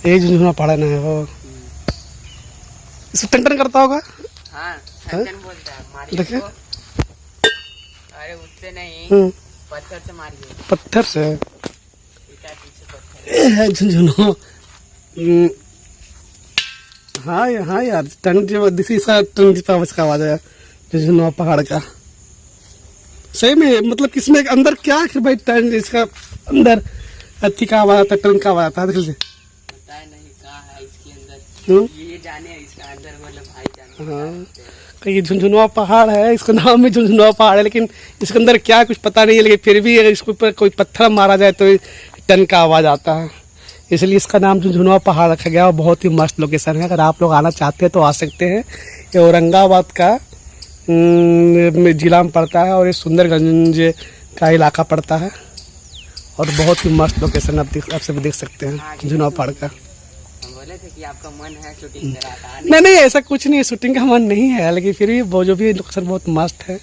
ये झुनझुना पहाड़ ना है वो, इसको टन टन करता होगा। हाँ, टन बोलता है। मारिए देखिए। इसको। अरे उससे नहीं, पत्थर से मारिए। पत्थर से पीछे पत्थर ये है झुनझुना। हाँ हाँ यार, टन दिसी सा टन पावस का आवाज है झुनझुना पहाड़ का। सही में मतलब किसमें अंदर क्या है भाई, टन इसका अंदर अथी का आवाज आता, टन का आवाज आता है। देख लीजिए। पता है नहीं कहाँ है इसके अंदर, ये जाने इसका अंदर मतलब भाई जाने। हाँ, कहीं झुनझुनवा पहाड़ है, इसका नाम भी झुनझुनवा पहाड़ है, लेकिन इसके अंदर क्या कुछ पता नहीं है। लेकिन फिर भी अगर इसके ऊपर कोई पत्थर मारा जाए तो टन का आवाज़ आता है, इसलिए इसका नाम झुनझुनवा पहाड़ रखा गया। और बहुत ही मस्त लोकेशन है, अगर आप लोग आना चाहते हैं तो आ सकते हैं। ये औरंगाबाद का जिला में पड़ता है और ये सुंदरगंज का इलाका पड़ता है। और बहुत ही मस्त लोकेशन आप सब देख सकते हैं झुनझुनवा पहाड़ का। हम बोले थे कि आपका मन है शूटिंग करा। नहीं नहीं, ऐसा कुछ नहीं, शूटिंग का मन नहीं है, लेकिन फिर भी वो जो भी लोकेशन बहुत मस्त है।